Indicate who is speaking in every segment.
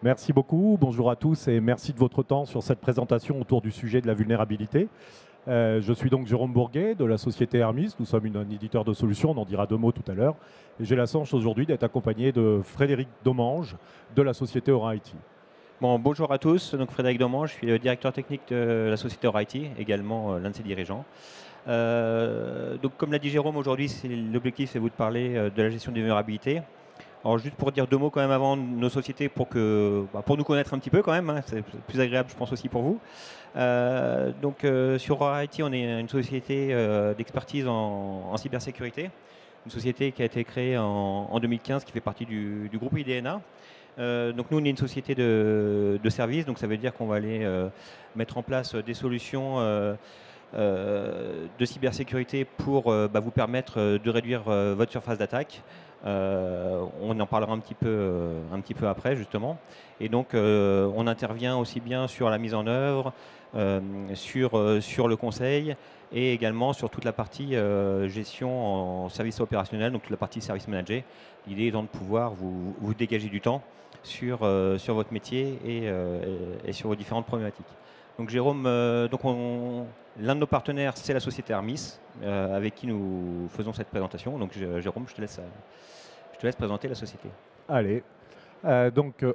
Speaker 1: Merci beaucoup, bonjour à tous et merci de votre temps sur cette présentation autour du sujet de la vulnérabilité. Je suis donc Jérôme Bourguet de la société Hermis. Nous sommes un éditeur de solutions, on en dira deux mots tout à l'heure. Et j'ai la chance aujourd'hui d'être accompagné de Frédéric Domange de la société Aura IT.
Speaker 2: Bon, bonjour à tous, donc Frédéric Domange, je suis le directeur technique de la société Aura IT, également l'un de ses dirigeants. Donc comme l'a dit Jérôme, aujourd'hui l'objectif c'est vous de parler de la gestion des vulnérabilités. Alors juste pour dire deux mots quand même avant nos sociétés pour nous connaître un petit peu quand même, hein, c'est plus agréable je pense aussi pour vous. Sur Aura IT, on est une société d'expertise en cybersécurité, une société qui a été créée en 2015 qui fait partie du groupe IDNA. Donc nous on est une société de services, donc ça veut dire qu'on va aller mettre en place des solutions de cybersécurité pour vous permettre de réduire votre surface d'attaque. On en parlera un petit peu après justement. Et donc on intervient aussi bien sur la mise en œuvre, sur le conseil et également sur toute la partie gestion en service opérationnel, donc toute la partie service manager. L'idée étant de pouvoir vous dégager du temps sur votre métier et sur vos différentes problématiques. Donc Jérôme, l'un de nos partenaires, c'est la société Hermis, avec qui nous faisons cette présentation. Donc Jérôme, je te laisse présenter la société.
Speaker 1: Allez.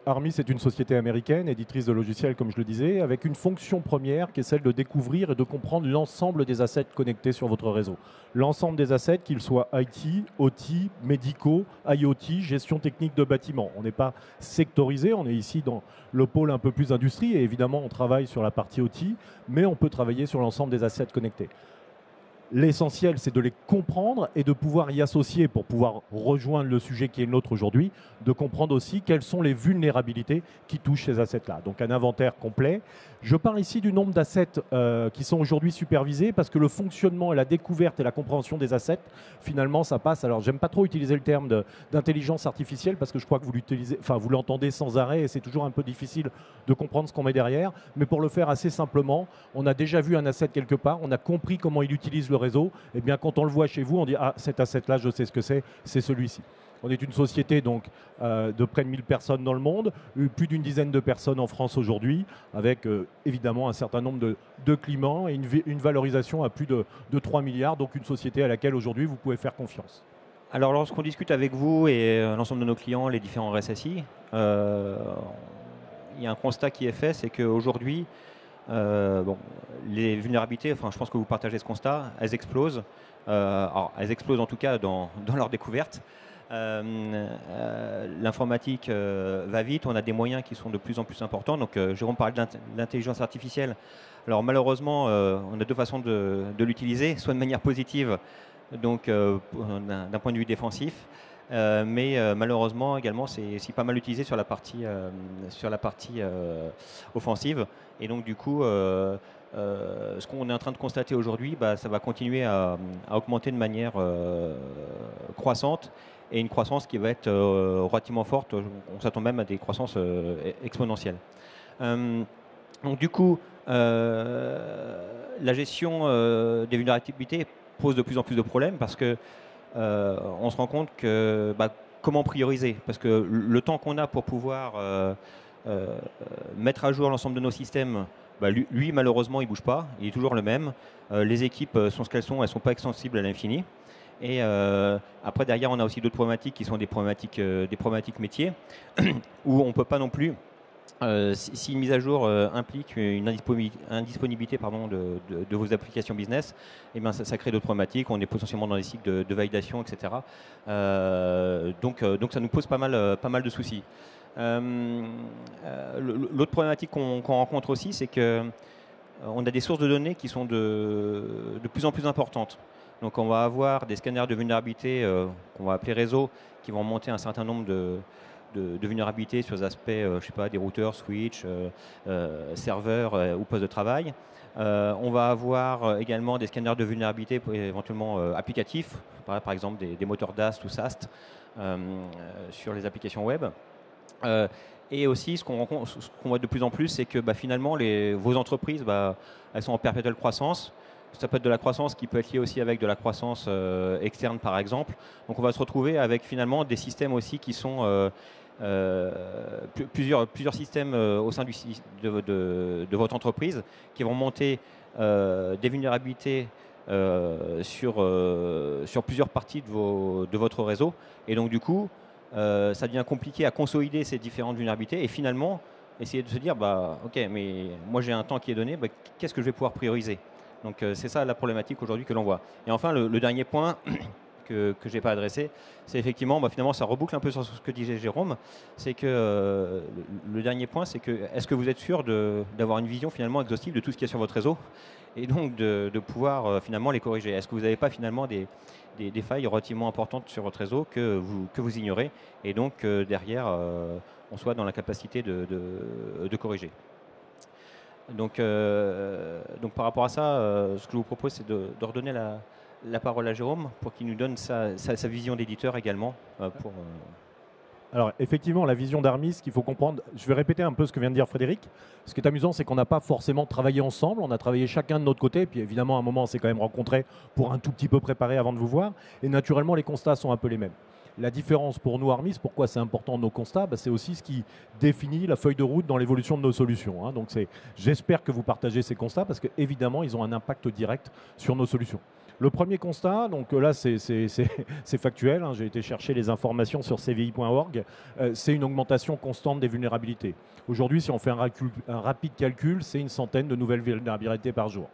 Speaker 1: Hermis est une société américaine, éditrice de logiciels comme je le disais, avec une fonction première qui est celle de découvrir et de comprendre l'ensemble des assets connectés sur votre réseau. L'ensemble des assets, qu'ils soient IT, OT, médicaux, IoT, gestion technique de bâtiments. On n'est pas sectorisé, on est ici dans le pôle un peu plus industrie et évidemment on travaille sur la partie OT, mais on peut travailler sur l'ensemble des assets connectés. L'essentiel, c'est de les comprendre et de pouvoir y associer pour pouvoir rejoindre le sujet qui est le nôtre aujourd'hui, de comprendre aussi quelles sont les vulnérabilités qui touchent ces assets-là. Donc un inventaire complet. Je parle ici du nombre d'assets qui sont aujourd'hui supervisés parce que le fonctionnement et la découverte et la compréhension des assets, finalement, ça passe. Alors, j'aime pas trop utiliser le terme d'intelligence artificielle parce que je crois que vous l'entendez sans arrêt et c'est toujours un peu difficile de comprendre ce qu'on met derrière. Mais pour le faire assez simplement, on a déjà vu un asset quelque part, on a compris comment il utilise le réseau. Et bien, quand on le voit chez vous, on dit « Ah, cet asset-là, je sais ce que c'est celui-ci ». On est une société donc, de près de 1000 personnes dans le monde, plus d'une dizaine de personnes en France aujourd'hui, avec évidemment un certain nombre de clients et une valorisation à plus de 3 milliards, donc une société à laquelle aujourd'hui vous pouvez faire confiance.
Speaker 2: Alors lorsqu'on discute avec vous et l'ensemble de nos clients, les différents RSSI, il y a un constat qui est fait, c'est qu'aujourd'hui, les vulnérabilités, enfin, je pense que vous partagez ce constat, elles explosent. Alors, elles explosent en tout cas dans leur découverte. L'informatique va vite, on a des moyens qui sont de plus en plus importants. Donc Jérôme parlait de l'intelligence artificielle. Alors malheureusement, on a deux façons de l'utiliser, soit de manière positive, donc d'un point de vue défensif, mais malheureusement également c'est pas mal utilisé sur la partie offensive. Et donc du coup, ce qu'on est en train de constater aujourd'hui, ça va continuer à augmenter de manière croissante. Et une croissance qui va être relativement forte. On s'attend même à des croissances exponentielles. Donc du coup, la gestion des vulnérabilités pose de plus en plus de problèmes parce que on se rend compte que comment prioriser, parce que le temps qu'on a pour pouvoir mettre à jour l'ensemble de nos systèmes, lui malheureusement il bouge pas, il est toujours le même. Les équipes sont ce qu'elles sont pas extensibles à l'infini. Et après, derrière, on a aussi d'autres problématiques qui sont des problématiques métiers, où on ne peut pas non plus, si une mise à jour implique une indisponibilité de vos applications business, eh bien, ça crée d'autres problématiques. On est potentiellement dans des cycles de validation, etc. Donc ça nous pose pas mal de soucis. L'autre problématique qu'on rencontre aussi, c'est qu'on a des sources de données qui sont de plus en plus importantes. Donc on va avoir des scanners de vulnérabilité qu'on va appeler réseau, qui vont monter un certain nombre de vulnérabilités sur les aspects, je sais pas, des routeurs, switch, serveurs ou postes de travail. On va avoir également des scanners de vulnérabilité éventuellement applicatifs, par exemple des moteurs DAST ou SAST sur les applications web. Et aussi, ce qu'on voit de plus en plus, c'est que finalement, vos entreprises, elles sont en perpétuelle croissance. Ça peut être de la croissance qui peut être liée aussi avec de la croissance externe, par exemple. Donc, on va se retrouver avec finalement des systèmes aussi qui sont plusieurs systèmes au sein de votre entreprise qui vont monter des vulnérabilités sur plusieurs parties de votre réseau. Et donc, du coup, ça devient compliqué à consolider ces différentes vulnérabilités et finalement, essayer de se dire, bah, OK, mais moi j'ai un temps qui est donné, bah, qu'est-ce que je vais pouvoir prioriser? Donc, c'est ça la problématique aujourd'hui que l'on voit. Et enfin, le dernier point que je n'ai pas adressé, c'est effectivement, bah, finalement, ça reboucle un peu sur ce que disait Jérôme, c'est que le dernier point, c'est que est-ce que vous êtes sûr d'avoir une vision finalement exhaustive de tout ce qu'il y a sur votre réseau et donc de pouvoir finalement les corriger? Est-ce que vous n'avez pas finalement des failles relativement importantes sur votre réseau que vous ignorez et donc derrière, on soit dans la capacité de corriger? Donc par rapport à ça, ce que je vous propose, c'est de redonner la parole à Jérôme pour qu'il nous donne sa vision d'éditeur également.
Speaker 1: Alors effectivement, la vision d'Armis, ce qu'il faut comprendre, je vais répéter un peu ce que vient de dire Frédéric. Ce qui est amusant, c'est qu'on n'a pas forcément travaillé ensemble, on a travaillé chacun de notre côté, et puis évidemment à un moment on s'est quand même rencontrés pour un tout petit peu préparer avant de vous voir, et naturellement les constats sont un peu les mêmes. La différence pour nous, Armis, pourquoi c'est important nos constats, c'est aussi ce qui définit la feuille de route dans l'évolution de nos solutions, hein. Donc j'espère que vous partagez ces constats parce qu'évidemment, ils ont un impact direct sur nos solutions. Le premier constat, donc là c'est factuel, hein, j'ai été chercher les informations sur cvi.org, c'est une augmentation constante des vulnérabilités. Aujourd'hui, si on fait un rapide calcul, c'est une centaine de nouvelles vulnérabilités par jour.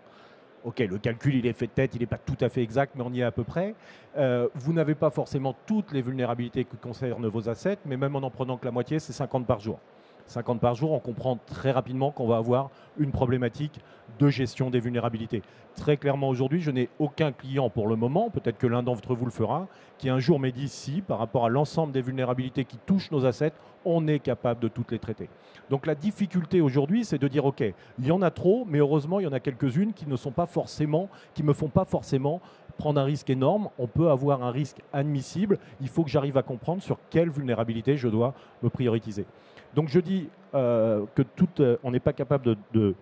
Speaker 1: Ok, le calcul il est fait de tête, il n'est pas tout à fait exact, mais on y est à peu près. Vous n'avez pas forcément toutes les vulnérabilités qui concernent vos assets, mais même en prenant que la moitié, c'est 50 par jour. 50 par jour, on comprend très rapidement qu'on va avoir une problématique de gestion des vulnérabilités. Très clairement aujourd'hui, je n'ai aucun client pour le moment, peut-être que l'un d'entre vous le fera, qui un jour m'ait dit si, par rapport à l'ensemble des vulnérabilités qui touchent nos assets, on est capable de toutes les traiter. Donc la difficulté aujourd'hui, c'est de dire ok, il y en a trop, mais heureusement, il y en a quelques-unes qui ne sont pas forcément, qui me font pas forcément prendre un risque énorme. On peut avoir un risque admissible. Il faut que j'arrive à comprendre sur quelle vulnérabilité je dois me prioriser. Donc je dis on n'est pas capable de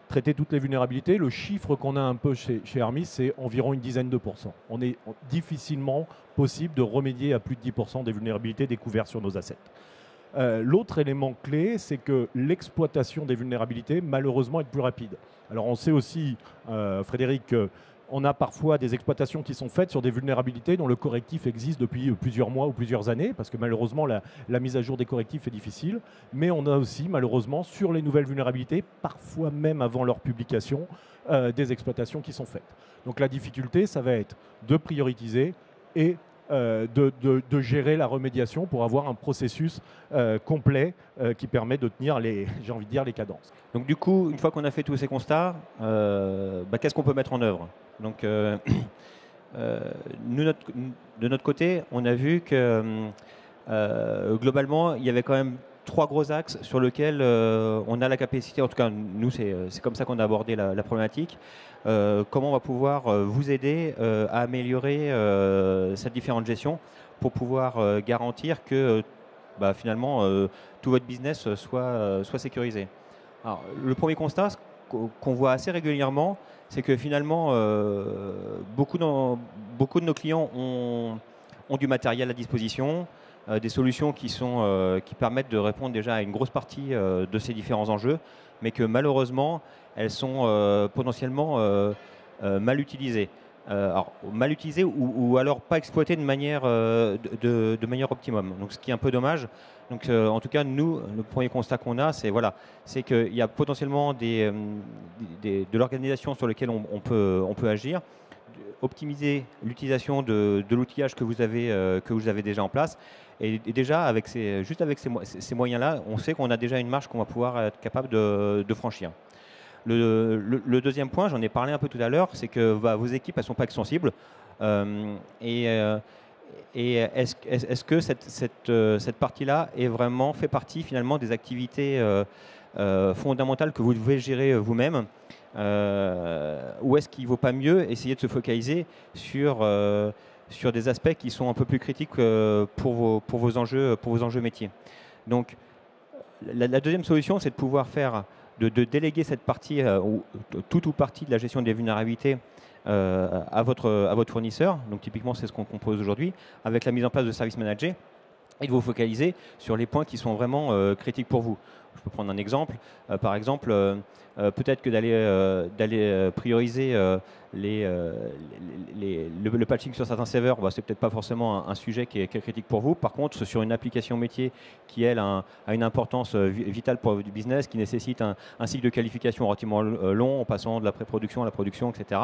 Speaker 1: traiter toutes les vulnérabilités. Le chiffre qu'on a un peu chez Armis, c'est environ une dizaine de pourcents. On est difficilement possible de remédier à plus de 10% des vulnérabilités découvertes sur nos assets. L'autre élément clé, c'est que l'exploitation des vulnérabilités, malheureusement, est plus rapide. Alors on sait aussi, Frédéric, on a parfois des exploitations qui sont faites sur des vulnérabilités dont le correctif existe depuis plusieurs mois ou plusieurs années, parce que malheureusement, la mise à jour des correctifs est difficile. Mais on a aussi, malheureusement, sur les nouvelles vulnérabilités, parfois même avant leur publication, des exploitations qui sont faites. Donc la difficulté, ça va être de prioriser et de gérer la remédiation pour avoir un processus complet qui permet de tenir j'ai envie de dire, les cadences.
Speaker 2: Donc du coup, une fois qu'on a fait tous ces constats, qu'est-ce qu'on peut mettre en œuvre? Donc nous, de notre côté, on a vu que globalement, il y avait quand même 3 gros axes sur lesquels on a la capacité, en tout cas nous c'est comme ça qu'on a abordé la problématique. Comment on va pouvoir vous aider à améliorer cette différente gestion pour pouvoir garantir que finalement tout votre business soit sécurisé. Alors, le premier constat qu'on voit assez régulièrement, c'est que finalement beaucoup de nos clients ont du matériel à disposition, des solutions qui permettent de répondre déjà à une grosse partie de ces différents enjeux, mais que malheureusement, elles sont potentiellement mal utilisées. Alors, mal utilisées ou alors pas exploitées de manière optimum. Donc, ce qui est un peu dommage. Donc, en tout cas, nous, le premier constat qu'on a, c'est qu'il y a potentiellement de l'organisation sur laquelle on peut agir, optimiser l'utilisation de l'outillage que vous avez déjà en place. Et déjà, juste avec ces moyens-là, on sait qu'on a déjà une marge qu'on va pouvoir être capable de franchir. Le deuxième point, j'en ai parlé un peu tout à l'heure, c'est que vos équipes, elles ne sont pas extensibles. Et est-ce que cette partie-là fait partie finalement des activités fondamentales que vous devez gérer vous-même, ou est-ce qu'il ne vaut pas mieux essayer de se focaliser sur des aspects qui sont un peu plus critiques pour vos enjeux métiers? Donc, la deuxième solution, c'est de pouvoir de déléguer cette partie, ou toute ou partie de la gestion des vulnérabilités à votre fournisseur. Donc typiquement, c'est ce qu'on compose aujourd'hui, avec la mise en place de services managés. et de vous focaliser sur les points qui sont vraiment critiques pour vous. Je peux prendre un exemple. Par exemple, peut-être que d'aller prioriser le patching sur certains serveurs, bah, c'est peut-être pas forcément un sujet qui est critique pour vous. Par contre, sur une application métier qui, elle, a une importance vitale pour du business, qui nécessite un cycle de qualification relativement long, en passant de la pré-production à la production, etc.,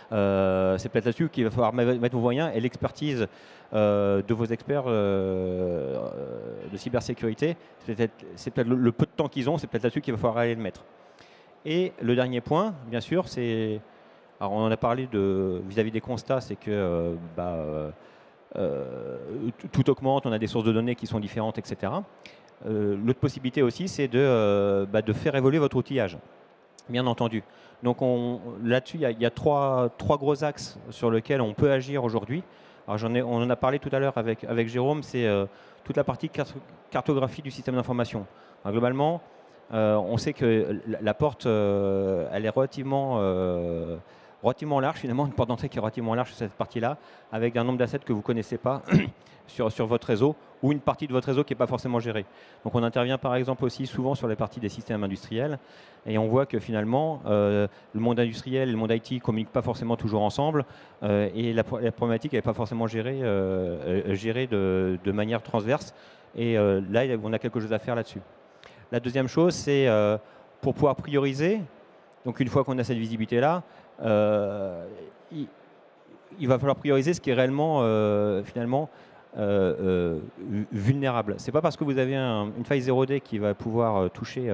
Speaker 2: c'est peut-être là-dessus qu'il va falloir mettre vos moyens et l'expertise de vos experts de cybersécurité. C'est peut-être le peu de temps qu'ils ont, c'est peut-être là-dessus qu'il va falloir aller le mettre. Et le dernier point, bien sûr, c'est... Alors on en a parlé vis-à-vis des constats, c'est que tout augmente, on a des sources de données qui sont différentes, etc. L'autre possibilité aussi, c'est de faire évoluer votre outillage, bien entendu. Donc là-dessus, il y a trois gros axes sur lesquels on peut agir aujourd'hui. Alors on en a parlé tout à l'heure avec Jérôme, c'est toute la partie cartographie du système d'information. Globalement, on sait que la porte, elle est relativement large, finalement, une porte d'entrée qui est relativement large sur cette partie-là, avec un nombre d'assets que vous ne connaissez pas sur votre réseau, ou une partie de votre réseau qui n'est pas forcément gérée. Donc on intervient par exemple aussi souvent sur les parties des systèmes industriels, et on voit que finalement, le monde industriel et le monde IT ne communiquent pas forcément toujours ensemble, et la problématique n'est pas forcément gérée de manière transverse, et là, on a quelque chose à faire là-dessus. La deuxième chose, c'est pour pouvoir prioriser, donc une fois qu'on a cette visibilité-là, il va falloir prioriser ce qui est réellement, finalement, vulnérable. Ce n'est pas parce que vous avez une faille 0D qui va pouvoir toucher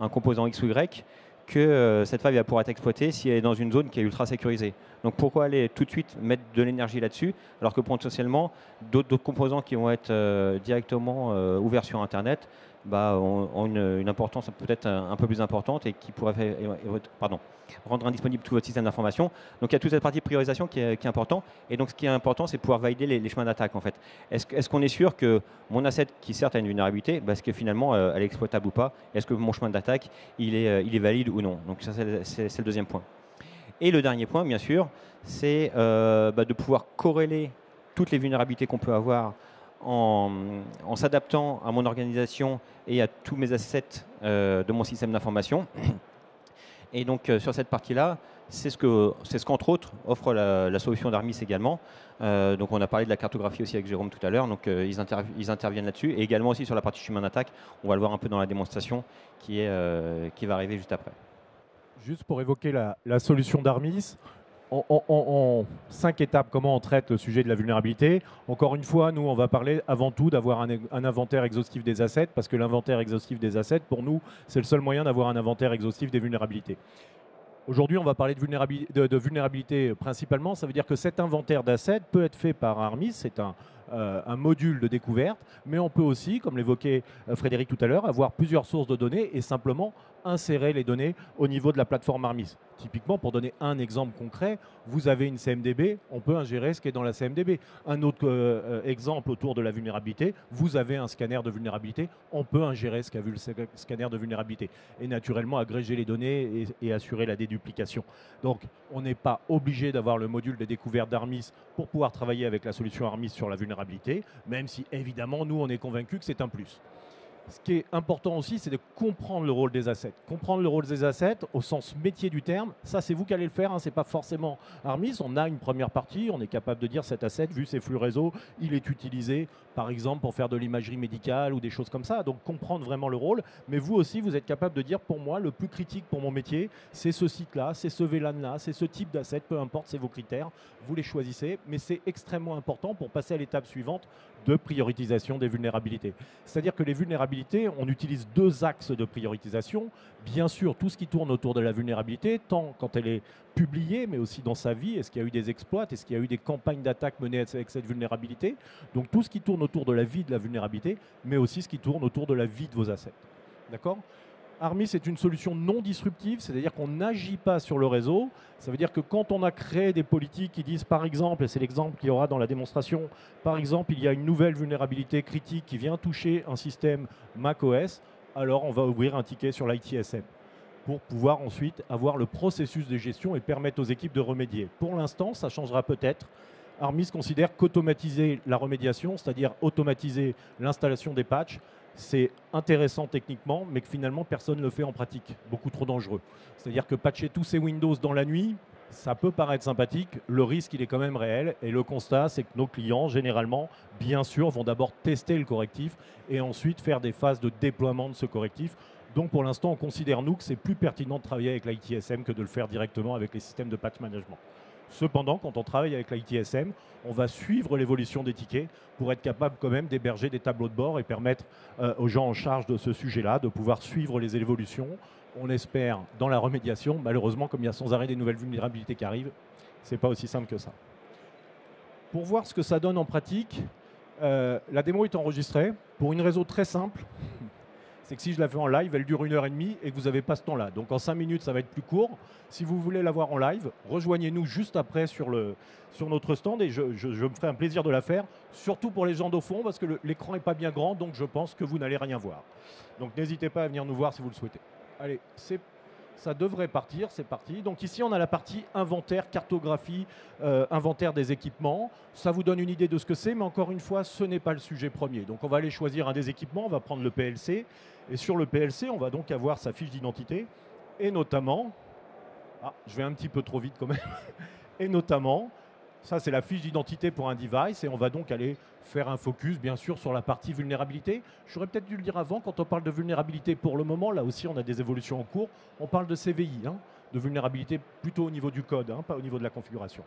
Speaker 2: un composant X ou Y que cette faille va pouvoir être exploitée si elle est dans une zone qui est ultra sécurisée. Donc pourquoi aller tout de suite mettre de l'énergie là-dessus, alors que potentiellement d'autres composants qui vont être directement ouverts sur Internet ont une importance peut-être un peu plus importante et qui pourraient rendre indisponible tout votre système d'information. Donc il y a toute cette partie de priorisation qui est important. Et donc ce qui est important, c'est pouvoir valider les chemins d'attaque en fait. Est-ce qu'on est sûr que mon asset qui certes a une vulnérabilité, est-ce que finalement elle est exploitable ou pas? Est-ce que mon chemin d'attaque il est valide ou non? Donc ça c'est le deuxième point. Et le dernier point, bien sûr, c'est de pouvoir corréler toutes les vulnérabilités qu'on peut avoir en s'adaptant à mon organisation et à tous mes assets de mon système d'information. Et donc sur cette partie-là, c'est ce qu'entre autres offre la solution d'Armis également. Donc on a parlé de la cartographie aussi avec Jérôme tout à l'heure, donc ils interviennent là-dessus. Et également aussi sur la partie chemin d'attaque, on va le voir un peu dans la démonstration qui va arriver juste après.
Speaker 1: Juste pour évoquer la solution d'Armis, en 5 étapes, comment on traite le sujet de la vulnérabilité. Encore une fois, nous, on va parler avant tout d'avoir un inventaire exhaustif des assets, parce que l'inventaire exhaustif des assets, pour nous, c'est le seul moyen d'avoir un inventaire exhaustif des vulnérabilités. Aujourd'hui, on va parler de vulnérabilité principalement. Ça veut dire que cet inventaire d'assets peut être fait par Armis, c'est un module de découverte, mais on peut aussi, comme l'évoquait Frédéric tout à l'heure, avoir plusieurs sources de données et simplement insérer les données au niveau de la plateforme Armis. Typiquement, pour donner un exemple concret, vous avez une CMDB, on peut ingérer ce qui est dans la CMDB. Un autre exemple autour de la vulnérabilité, vous avez un scanner de vulnérabilité, on peut ingérer ce qu'a vu le scanner de vulnérabilité. Et naturellement, agréger les données et assurer la déduplication. Donc, on n'est pas obligé d'avoir le module de découverte d'Armis pour pouvoir travailler avec la solution Armis sur la vulnérabilité, même si, évidemment, nous, on est convaincus que c'est un plus. Ce qui est important aussi, c'est de comprendre le rôle des assets. Comprendre le rôle des assets au sens métier du terme, ça c'est vous qui allez le faire, hein, ce n'est pas forcément Armis. On a une première partie, on est capable de dire cet asset, vu ses flux réseau, il est utilisé par exemple pour faire de l'imagerie médicale ou des choses comme ça. Donc comprendre vraiment le rôle, mais vous aussi vous êtes capable de dire pour moi le plus critique pour mon métier, c'est ce site-là, c'est ce VLAN-là, c'est ce type d'asset, peu importe, c'est vos critères, vous les choisissez, mais c'est extrêmement important pour passer à l'étape suivante de prioritisation des vulnérabilités. C'est-à-dire que les vulnérabilités, on utilise 2 axes de prioritisation. Bien sûr, tout ce qui tourne autour de la vulnérabilité, tant quand elle est publiée, mais aussi dans sa vie. Est-ce qu'il y a eu des exploits? Est-ce qu'il y a eu des campagnes d'attaque menées avec cette vulnérabilité? Donc tout ce qui tourne autour de la vie de la vulnérabilité, mais aussi ce qui tourne autour de la vie de vos assets. D'accord ? Armis est une solution non disruptive, c'est-à-dire qu'on n'agit pas sur le réseau. Ça veut dire que quand on a créé des politiques qui disent, par exemple, et c'est l'exemple qu'il y aura dans la démonstration, par exemple, il y a une nouvelle vulnérabilité critique qui vient toucher un système macOS, alors on va ouvrir un ticket sur l'ITSM pour pouvoir ensuite avoir le processus de gestion et permettre aux équipes de remédier. Pour l'instant, ça changera peut-être Armis considère qu'automatiser la remédiation, c'est-à-dire automatiser l'installation des patchs, c'est intéressant techniquement, mais que finalement personne ne le fait en pratique, beaucoup trop dangereux. C'est-à-dire que patcher tous ces Windows dans la nuit, ça peut paraître sympathique, le risque il est quand même réel, et le constat c'est que nos clients, généralement, bien sûr, vont d'abord tester le correctif et ensuite faire des phases de déploiement de ce correctif. Donc pour l'instant, on considère, nous, que c'est plus pertinent de travailler avec l'ITSM que de le faire directement avec les systèmes de patch management. Cependant, quand on travaille avec l'ITSM, on va suivre l'évolution des tickets pour être capable quand même d'héberger des tableaux de bord et permettre aux gens en charge de ce sujet-là de pouvoir suivre les évolutions. On espère dans la remédiation. Malheureusement, comme il y a sans arrêt des nouvelles vulnérabilités qui arrivent, ce n'est pas aussi simple que ça. Pour voir ce que ça donne en pratique, la démo est enregistrée pour une raison très simple. C'est que si je la fais en live, elle dure 1h30 et que vous n'avez pas ce temps-là. Donc en 5 minutes, ça va être plus court. Si vous voulez la voir en live, rejoignez-nous juste après sur notre stand et je me ferai un plaisir de la faire, surtout pour les gens d'au fond, parce que l'écran n'est pas bien grand, donc je pense que vous n'allez rien voir. Donc n'hésitez pas à venir nous voir si vous le souhaitez. Allez, ça devrait partir, c'est parti. Donc ici, on a la partie inventaire, cartographie, inventaire des équipements. Ça vous donne une idée de ce que c'est, mais encore une fois, ce n'est pas le sujet premier. Donc on va aller choisir un des équipements, on va prendre le PLC. Et sur le PLC, on va donc avoir sa fiche d'identité. Et notamment, je vais un petit peu trop vite quand même. Et notamment, ça c'est la fiche d'identité pour un device. Et on va donc aller faire un focus, bien sûr, sur la partie vulnérabilité. J'aurais peut-être dû le dire avant, quand on parle de vulnérabilité pour le moment, là aussi on a des évolutions en cours. On parle de CVI, de vulnérabilité plutôt au niveau du code, pas au niveau de la configuration.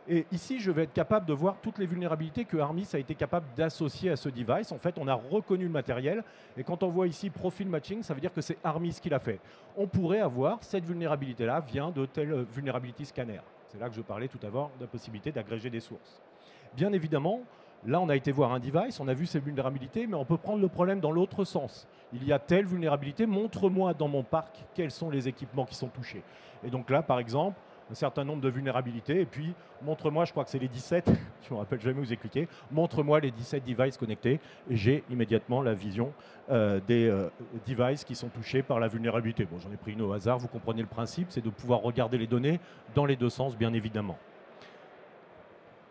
Speaker 1: Et ici, je vais être capable de voir toutes les vulnérabilités que Armis a été capable d'associer à ce device. En fait, on a reconnu le matériel. Et quand on voit ici Profile Matching, ça veut dire que c'est Armis qui l'a fait. On pourrait avoir cette vulnérabilité-là vient de tel Vulnerability Scanner. C'est là que je parlais tout à l'heure de la possibilité d'agréger des sources. Bien évidemment, là, on a été voir un device, on a vu ces vulnérabilités, mais on peut prendre le problème dans l'autre sens. Il y a telle vulnérabilité, montre-moi dans mon parc quels sont les équipements qui sont touchés. Et donc là, par exemple, un certain nombre de vulnérabilités, et puis montre-moi, je crois que c'est les 17, je ne me rappelle jamais où vous cliqué, montre-moi les 17 devices connectés, et j'ai immédiatement la vision des devices qui sont touchés par la vulnérabilité. Bon, j'en ai pris une au hasard, vous comprenez le principe, c'est de pouvoir regarder les données dans les deux sens, bien évidemment.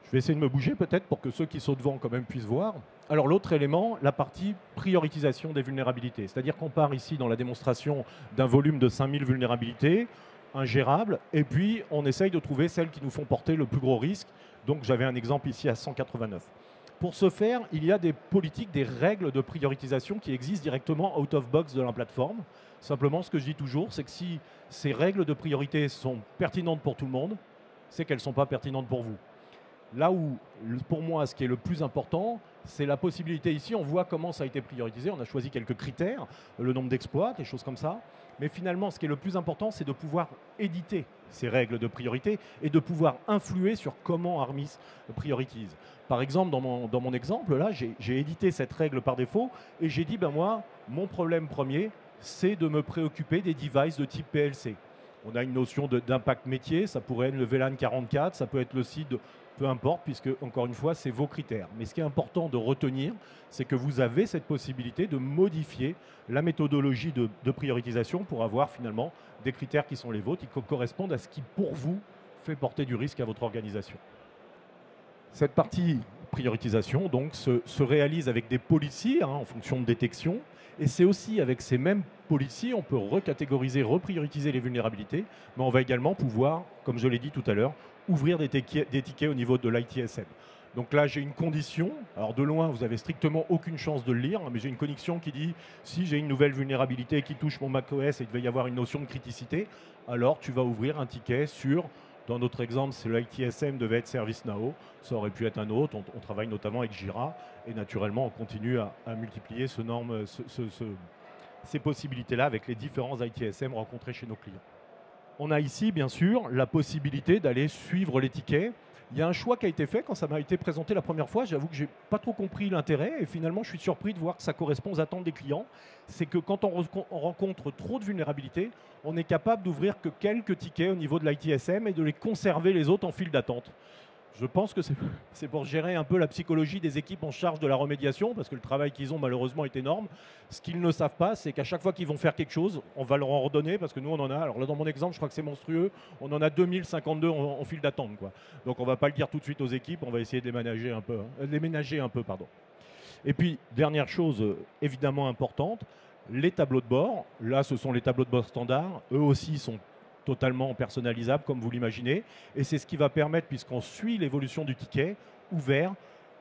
Speaker 1: Je vais essayer de me bouger peut-être pour que ceux qui sont devant quand même puissent voir. Alors l'autre élément, la partie prioritisation des vulnérabilités, c'est-à-dire qu'on part ici dans la démonstration d'un volume de 5000 vulnérabilités, ingérable, et puis on essaye de trouver celles qui nous font porter le plus gros risque. Donc j'avais un exemple ici à 189. Pour ce faire, il y a des politiques, des règles de prioritisation qui existent directement out of box de la plateforme. Simplement, ce que je dis toujours, c'est que si ces règles de priorité sont pertinentes pour tout le monde, c'est qu'elles ne sont pas pertinentes pour vous. Là où, pour moi, ce qui est le plus important, c'est la possibilité ici, on voit comment ça a été prioritisé, on a choisi quelques critères, le nombre d'exploits, des choses comme ça. Mais finalement, ce qui est le plus important, c'est de pouvoir éditer ces règles de priorité et de pouvoir influer sur comment Armis priorise. Par exemple, dans mon exemple, là, j'ai édité cette règle par défaut et j'ai dit, moi, mon problème premier, c'est de me préoccuper des devices de type PLC. On a une notion d'impact métier, ça pourrait être le VLAN 44, ça peut être le site peu importe, puisque, encore une fois, c'est vos critères. Mais ce qui est important de retenir, c'est que vous avez cette possibilité de modifier la méthodologie de prioritisation pour avoir finalement des critères qui sont les vôtres, qui correspondent à ce qui, pour vous, fait porter du risque à votre organisation. Cette partie prioritisation donc, se réalise avec des policies en fonction de détection. Et c'est aussi avec ces mêmes policies, on peut recatégoriser, reprioriser les vulnérabilités, mais on va également pouvoir, comme je l'ai dit tout à l'heure, ouvrir des tickets au niveau de l'ITSM. Donc là, j'ai une condition. Alors de loin, vous n'avez strictement aucune chance de le lire, mais j'ai une condition qui dit si j'ai une nouvelle vulnérabilité qui touche mon macOS et il devait y avoir une notion de criticité, alors tu vas ouvrir un ticket sur, dans notre exemple, c'est l'ITSM devait être ServiceNow, ça aurait pu être un autre. On travaille notamment avec Jira et naturellement, on continue à multiplier ces possibilités-là avec les différents ITSM rencontrés chez nos clients. On a ici, bien sûr, la possibilité d'aller suivre les tickets. Il y a un choix qui a été fait quand ça m'a été présenté la première fois. J'avoue que je n'ai pas trop compris l'intérêt et finalement, je suis surpris de voir que ça correspond aux attentes des clients. C'est que quand on rencontre trop de vulnérabilités, on est capable d'ouvrir que quelques tickets au niveau de l'ITSM et de les conserver les autres en file d'attente. Je pense que c'est pour gérer un peu la psychologie des équipes en charge de la remédiation, parce que le travail qu'ils ont malheureusement est énorme. Ce qu'ils ne savent pas, c'est qu'à chaque fois qu'ils vont faire quelque chose, on va leur en redonner, parce que nous on en a, alors là dans mon exemple, je crois que c'est monstrueux, on en a 2052 en file d'attente, quoi. Donc on ne va pas le dire tout de suite aux équipes, on va essayer de les ménager un peu, pardon. Et puis, dernière chose évidemment importante, les tableaux de bord. Là, ce sont les tableaux de bord standards. Eux aussi sont totalement personnalisables, comme vous l'imaginez. Et c'est ce qui va permettre, puisqu'on suit l'évolution du ticket, ouvert,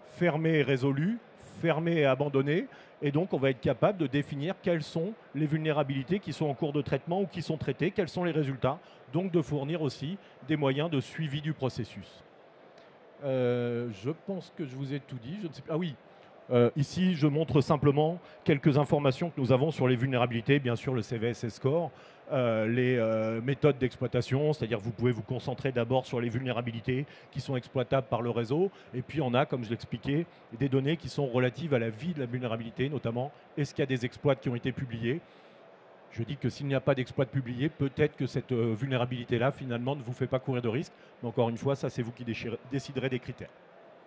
Speaker 1: fermé et résolu, fermé et abandonné. Et donc, on va être capable de définir quelles sont les vulnérabilités qui sont en cours de traitement ou qui sont traitées, quels sont les résultats. Donc, de fournir aussi des moyens de suivi du processus. Je pense que je vous ai tout dit. Je ne sais plus. Ah oui. Ici, je montre simplement quelques informations que nous avons sur les vulnérabilités, bien sûr le CVSS score, les méthodes d'exploitation, c'est-à-dire vous pouvez vous concentrer d'abord sur les vulnérabilités qui sont exploitables par le réseau, et puis on a, comme je l'expliquais, des données qui sont relatives à la vie de la vulnérabilité, notamment est-ce qu'il y a des exploits qui ont été publiés. Je dis que s'il n'y a pas d'exploit publié, peut-être que cette vulnérabilité-là, finalement, ne vous fait pas courir de risque, mais encore une fois, ça c'est vous qui déciderez des critères.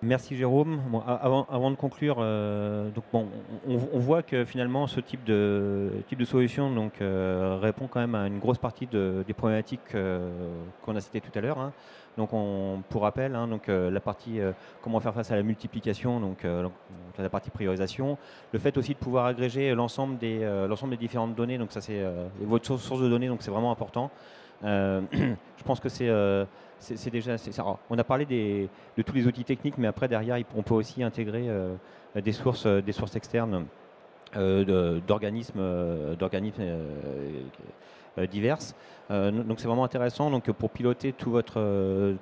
Speaker 2: Merci Jérôme. Bon, avant de conclure, donc bon, on voit que finalement ce type de solution donc, répond quand même à une grosse partie des problématiques qu'on a citées tout à l'heure. Hein. Donc pour rappel, hein, donc, la partie comment faire face à la multiplication, donc la partie priorisation, le fait aussi de pouvoir agréger l'ensemble des différentes données, donc ça c'est votre source de données, donc c'est vraiment important. Je pense que c'est déjà. On a parlé de tous les outils techniques, mais après derrière, on peut aussi intégrer des sources externes d'organismes diverses. Donc c'est vraiment intéressant. Donc pour piloter tout votre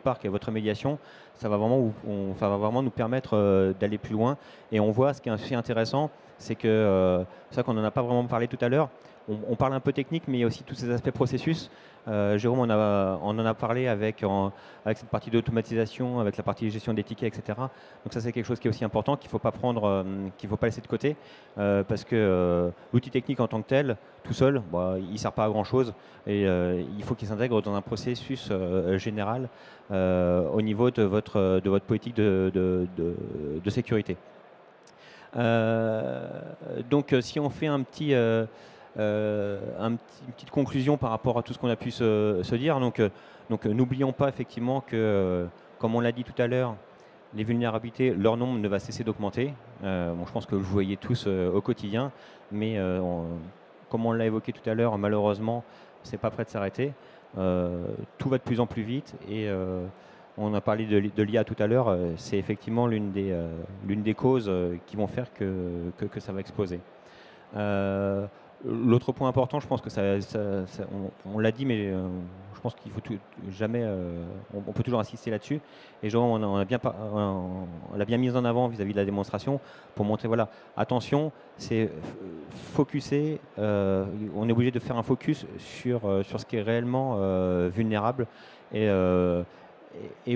Speaker 2: parc et votre médiation, ça va vraiment nous permettre d'aller plus loin. Et on voit ce qui est assez intéressant, c'est que c'est ça qu'on n'en a pas vraiment parlé tout à l'heure. On parle un peu technique, mais il y a aussi tous ces aspects processus. Jérôme on en a parlé avec cette partie d'automatisation, avec la partie gestion des tickets, etc. Donc ça, c'est quelque chose qui est aussi important, qu'il ne faut pas laisser de côté, parce que l'outil technique en tant que tel, tout seul, il ne sert pas à grand-chose. Et il faut qu'il s'intègre dans un processus général au niveau de votre politique de sécurité. Donc si on fait une petite conclusion par rapport à tout ce qu'on a pu se dire. Donc n'oublions pas effectivement que, comme on l'a dit tout à l'heure, les vulnérabilités, leur nombre ne va cesser d'augmenter. Je pense que vous voyez tous au quotidien, mais comme on l'a évoqué tout à l'heure, malheureusement, c'est pas prêt de s'arrêter. Tout va de plus en plus vite et on a parlé de l'IA tout à l'heure. C'est effectivement l'une des causes qui vont faire que ça va exploser. L'autre point important, je pense que on l'a dit, mais je pense qu'il faut jamais, on peut toujours insister là-dessus. Et genre, on l'a bien mis en avant vis-à-vis de la démonstration pour montrer, voilà, attention, c'est focuser. On est obligé de faire un focus sur ce qui est réellement vulnérable et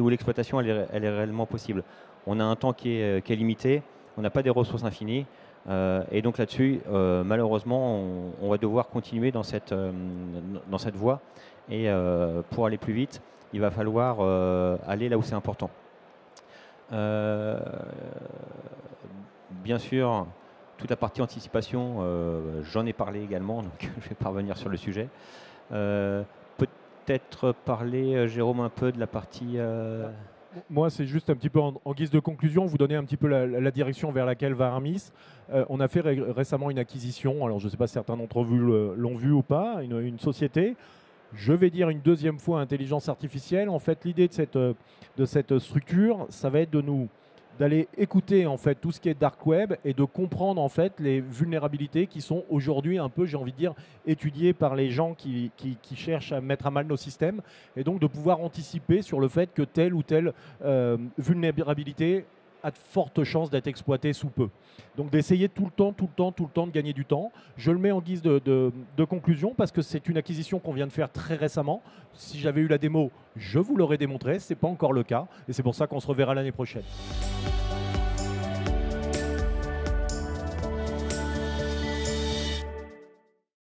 Speaker 2: où l'exploitation elle est réellement possible. On a un temps qui est limité, on n'a pas des ressources infinies. Et donc là-dessus, malheureusement, on va devoir continuer dans cette voie. Et pour aller plus vite, il va falloir aller là où c'est important. Bien sûr, toute la partie anticipation, j'en ai parlé également, donc je ne vais pas revenir sur le sujet. Peut-être parler, Jérôme, un peu de la partie...
Speaker 1: Moi, c'est juste un petit peu en guise de conclusion, vous donner un petit peu la direction vers laquelle va Armis. On a fait récemment une acquisition, alors je ne sais pas si certains d'entre vous l'ont vu ou pas, une société. Je vais dire une deuxième fois intelligence artificielle. En fait, l'idée de cette structure, ça va être d'aller écouter en fait tout ce qui est dark web et de comprendre en fait les vulnérabilités qui sont aujourd'hui un peu, j'ai envie de dire, étudiées par les gens qui cherchent à mettre à mal nos systèmes, et donc de pouvoir anticiper sur le fait que telle ou telle vulnérabilité a de fortes chances d'être exploitée sous peu. Donc d'essayer tout le temps de gagner du temps. Je le mets en guise de conclusion parce que c'est une acquisition qu'on vient de faire très récemment. Si j'avais eu la démo, je vous l'aurais démontré. Ce n'est pas encore le cas et c'est pour ça qu'on se reverra l'année prochaine.